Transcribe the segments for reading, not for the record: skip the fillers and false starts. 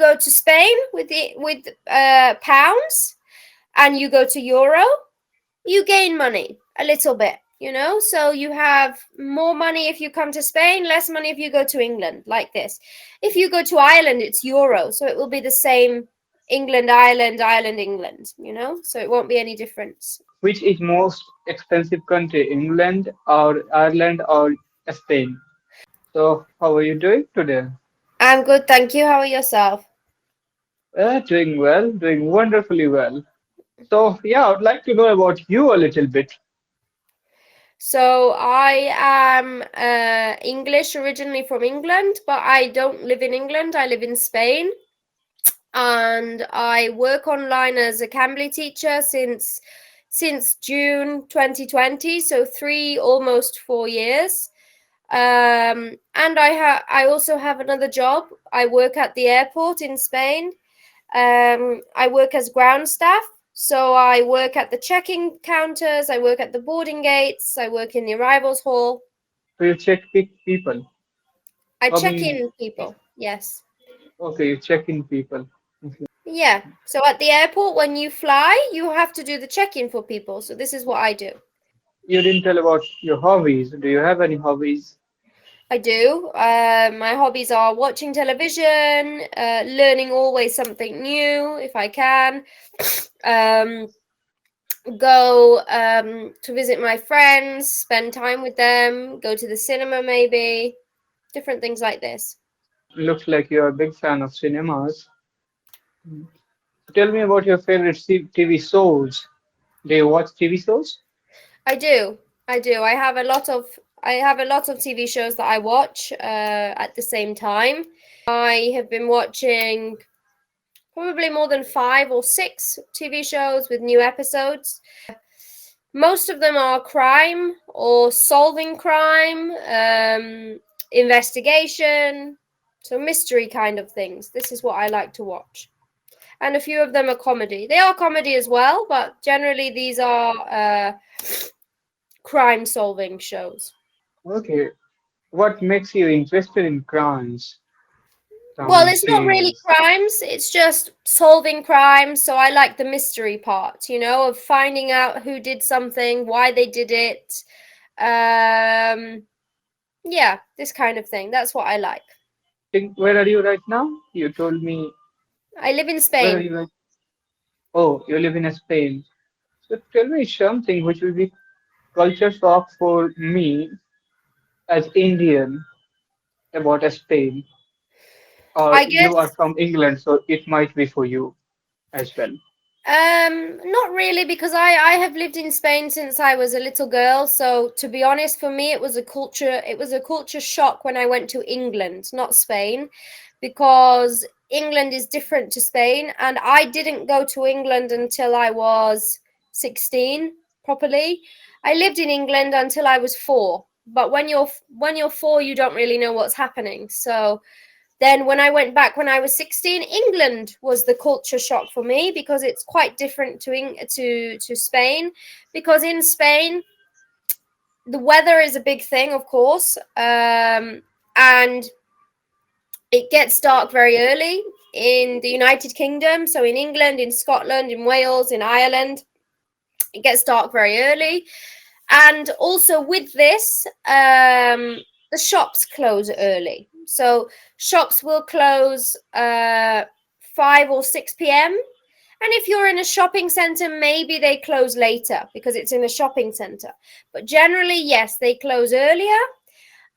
go to Spain with pounds, and you go to euro, you gain money a little bit, so you have more money if you come to Spain, less money if you go to England, like this. If you go to Ireland, it's euro, so it will be the same. England, Ireland, Ireland, England, so it won't be any difference. Which is most expensive country, England or Ireland or Spain? So, how are you doing today? I'm good, thank you. How are yourself? Doing well, doing wonderfully well. So, yeah, I would like to know about you a little bit. So I am English, originally from England, but I don't live in England. I live in Spain, and I work online as a Cambly teacher since June 2020, so almost 4 years. And I also have another job. I work at the airport in Spain. I work as ground staff. So I work at the check-in counters, I work at the boarding gates, I work in the arrivals hall. So, you check people. I I check mean, in people, yes. okay, you check in people. Okay. Yeah. So at the airport, when you fly, you have to do the check-in for people. So this is what I do. You didn't tell about your hobbies. Do you have any hobbies? I do. My hobbies are watching television, learning always something new if I can. Um, Go to visit my friends, spend time with them, go to the cinema maybe, different things like this. Looks like you're a big fan of cinemas. Tell me about your favorite TV shows. Do you watch TV shows? I do. I do. I have a lot of TV shows that I watch at the same time. I have been watching probably more than 5 or 6 TV shows with new episodes. Most of them are crime or solving crime, investigation, so mystery kind of things. This is what I like to watch. And a few of them are comedy. They are comedy as well, but generally these are crime solving shows. Okay. What makes you interested in crimes, Well, crime it's not really scenes? crimes, it's just solving crimes. So I like the mystery part, of finding out who did something, why they did it. Um, yeah, this kind of thing. That's what I like. Think, where are you right now? You told me, I live in where are Spain. you right? Oh, you live in Spain. So tell me something which will be culture shock for me as Indian about Spain. Or I you are guess from England, so it might be for you as well. not really, because I have lived in Spain since I was a little girl. So to be honest, for me it was a culture shock when I went to England, not Spain, because England is different to Spain, and I didn't go to England until I was 16 properly. I lived in England until I was 4. But when you're 4, you don't really know what's happening. So then when I went back when I was 16, England was the culture shock for me, because it's quite different to Spain. Because in Spain, the weather is a big thing, of course, and it gets dark very early in the United Kingdom. So in England, in Scotland, in Wales, in Ireland, it gets dark very early. And also with this, the shops close early. So shops will close 5 or 6 p.m. And if you're in a shopping center, maybe they close later because it's in a shopping center. But generally, yes, they close earlier.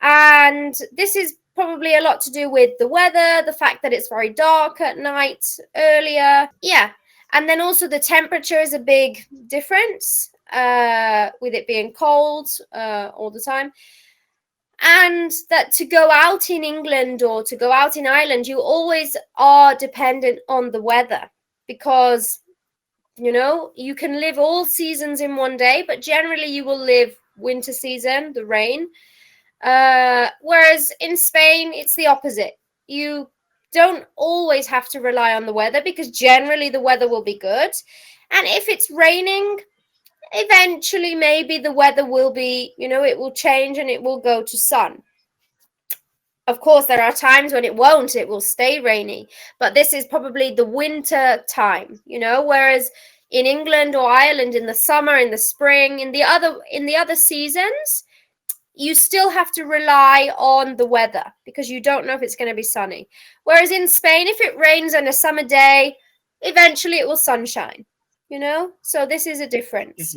And this is probably a lot to do with the weather, the fact that it's very dark at night earlier. Yeah. And then also the temperature is a big difference, with it being cold all the time. And that to go out in England or to go out in Ireland, you always are dependent on the weather, because you can live all seasons in one day, but generally you will live winter season, the rain. Whereas in Spain, it's the opposite. You don't always have to rely on the weather, because generally the weather will be good. And if it's raining, eventually maybe the weather will be, it will change and it will go to sun. Of course, there are times when it won't, it will stay rainy, but this is probably the winter time, whereas in England or Ireland in the summer, in the spring, in the other seasons, you still have to rely on the weather because you don't know if it's going to be sunny. Whereas in Spain, if it rains on a summer day, eventually it will sunshine. So this is a difference.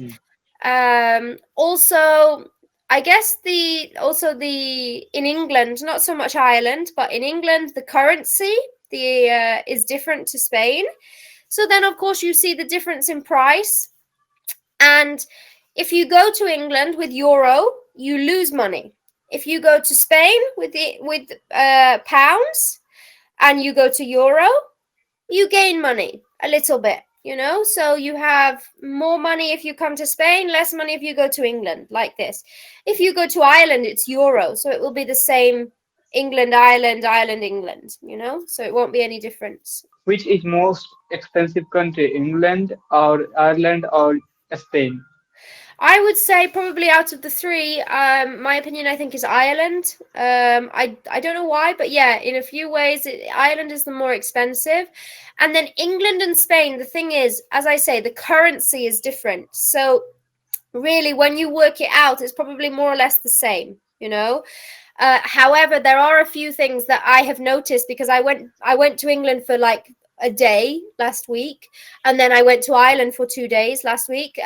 Mhm. Also, I guess the in England, not so much Ireland, but in England, the currency the is different to Spain. So then, of course, you see the difference in price. And if you go to England with euro, you lose money. If you go to Spain with pounds and you go to euro, you gain money a little bit. So you have more money if you come to Spain, less money if you go to England, like this. If you go to Ireland, it's euro, so it will be the same. England, Ireland, Ireland, England. So it won't be any difference. Which is most expensive country, England or Ireland or Spain? I would say probably out of the three, my opinion, I think, is Ireland. I don't know why, but yeah, in a few ways, Ireland is the more expensive. And then England and Spain, the thing is, as I say, the currency is different. So really, when you work it out, it's probably more or less the same. However, there are a few things that I have noticed because I went to England for like a day last week, and then I went to Ireland for 2 days last week.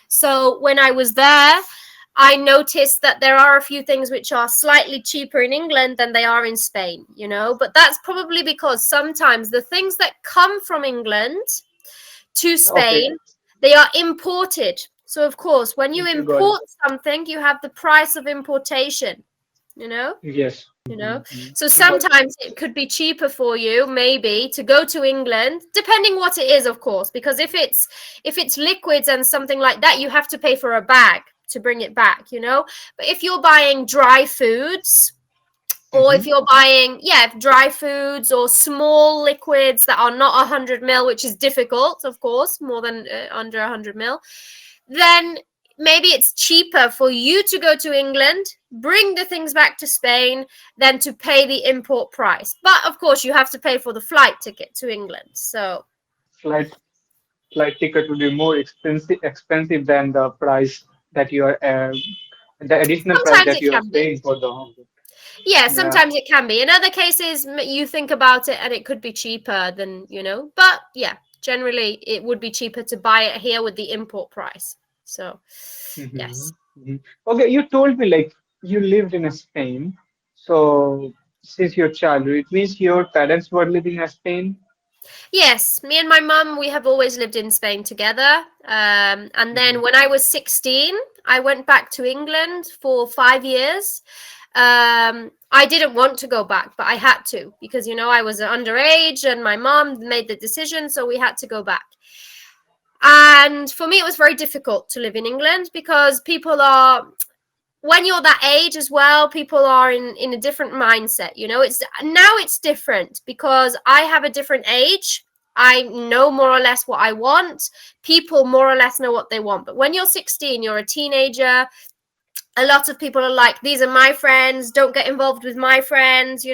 So when I was there, I noticed that there are a few things which are slightly cheaper in England than they are in Spain. But that's probably because sometimes the things that come from England to Okay, Spain, they are imported. So of course, when you okay, got it. import something, you have the price of importation, you know? Yes. you know Mhm. so Got it. sometimes it could be cheaper for you maybe to go to England, depending what it is, of course, because if it's liquids and something like that, you have to pay for a bag to bring it back. But if you're buying dry foods, or if Mhm. you're buying, dry foods or small liquids that are not 100 mil, which is difficult, of course, more than under 100 mil, then maybe it's cheaper for you to go to England, bring the things back to Spain, than to pay the import price. But of course, you have to pay for the flight ticket to England. So Flight flight ticket would be more expensive than the price that you are the additional price sometimes that it you are can be. paying for the home. Yeah, Yeah. sometimes it can be. In other cases, you think about it and it could be cheaper than. But yeah, generally it would be cheaper to buy it here with the import price. So, Mhm. yes. Mhm. Okay, you told me like you lived in Spain. So since your childhood, it means your parents were living in Spain. Yes, me and my mum, we have always lived in Spain together. And then Mhm. when I was 16, I went back to England for 5 years. I didn't want to go back, but I had to because I was underage and my mum made the decision, so we had to go back. And for me, it was very difficult to live in England because when you're that age as well, people are in a different mindset. It's different because I have a different age. I know more or less what I want. People more or less know what they want. But when you're 16, you're a teenager. A lot of people are like, these are my friends, don't get involved with my friends.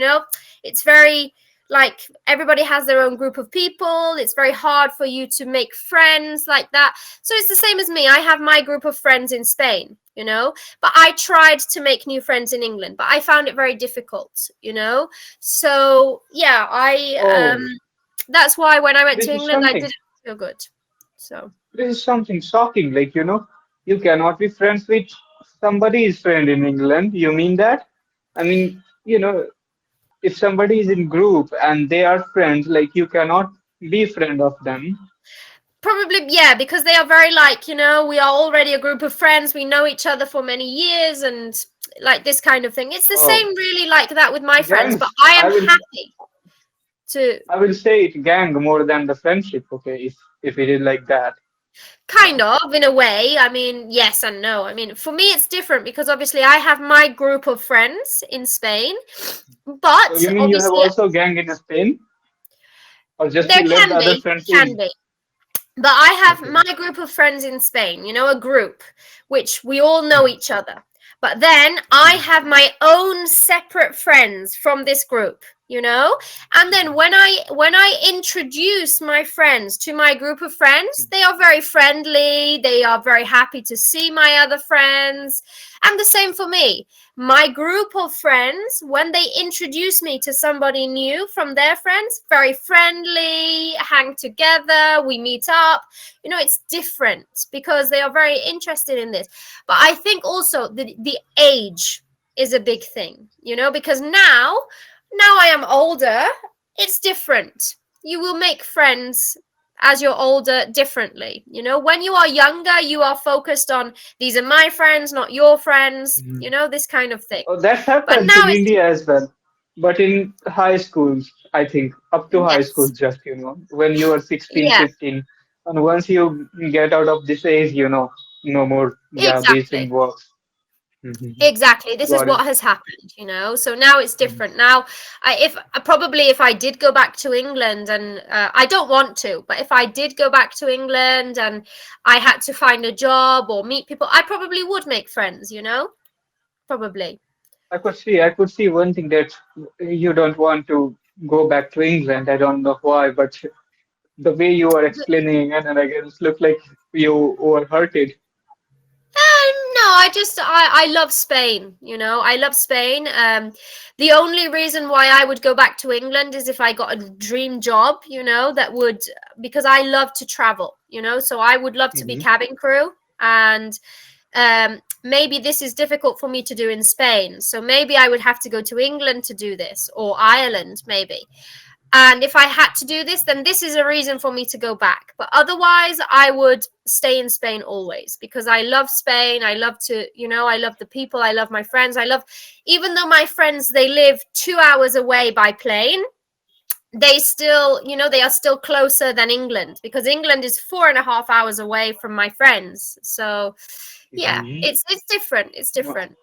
It's very like everybody has their own group of people. It's very hard for you to make friends like that. So it's the same as me. I have my group of friends in Spain. But I tried to make new friends in England, but I found it very difficult. So yeah, I Oh, that's why when I went this to is England, I something. didn't feel good. So This is something shocking. Like, you cannot be friends with somebody's friend in England. You mean that? I mean, if somebody is in group and they are friends, like you cannot be friend of them. probably, yeah, because they are very like, we are already a group of friends. We know each other for many years and like this kind of thing. It's the Oh, same really like that with my friends, but gangs. I am happy to I will say it gang more than the friendship. Okay, if it is like that. kind of in a way. I mean, yes and no. I mean, for me, it's different because obviously I have my group of friends in Spain, So but you mean you have obviously also gang in Spain, or just there you let the can other be, friends can in? be. But I have Okay. my group of friends in Spain, a group which we all know each other. But then I have my own separate friends from this group, you know? And then when I introduce my friends to my group of friends, they are very friendly, they are very happy to see my other friends. And the same for me. My group of friends, when they introduce me to somebody new from their friends, very friendly, hang together, we meet up. It's different because they are very interested in this. But I think also the age is a big thing, because now I am older, it's different. You will make friends as you're older differently. When you are younger, you are focused on these are my friends, not your friends, Mhm. this kind of thing. Oh, that But happens now in it's India as well. But in high schools, I think, up to high school, yes, just, when you are 16, yeah, 15, and once you get out of this age, no more, yeah, these things exactly. works. Mhm. Exactly. This is Got it. what has happened. So now it's Mhm. different. Now, if I did go back to England, and I don't want to, but if I did go back to England and I had to find a job or meet people, I probably would make friends. Probably. I could see one thing that you don't want to go back to England. I don't know why, but the way you are explaining again and again, it looked like you were hurted. No, I love Spain. I love Spain. The only reason why I would go back to England is if I got a dream job, that would, because I love to travel. So I would love to be Hmm. cabin crew, and maybe this is difficult for me to do in Spain. So maybe I would have to go to England to do this, or Ireland maybe. And if I had to do this, then this is a reason for me to go back. But otherwise, I would stay in Spain always because I love Spain. I love I love the people. I love my friends. Even though my friends, they live 2 hours away by plane, they still, they are still closer than England because England is 4.5 hours away from my friends. So, yeah, Hmm. it's different. It's different.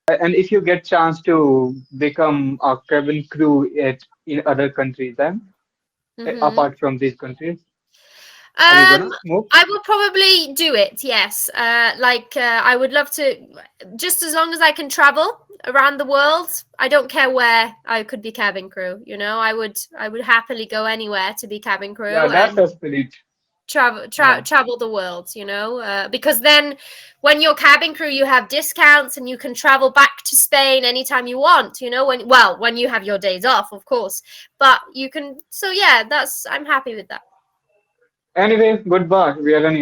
And if you get chance to become a cabin crew in other countries, then Mm-hmm. apart from these countries, are you Um, gonna move? I will probably do it. Yes. I would love to, just as long as I can travel around the world. I don't care where I could be cabin crew. I would happily go anywhere to be cabin Yeah, crew that's and a spirit. Yeah. travel the world. Because then when you're cabin crew, you have discounts and you can travel back to Spain anytime you want. When you have your days off, of course. But you can. So yeah, I'm happy with that. Anyway, goodbye. We are running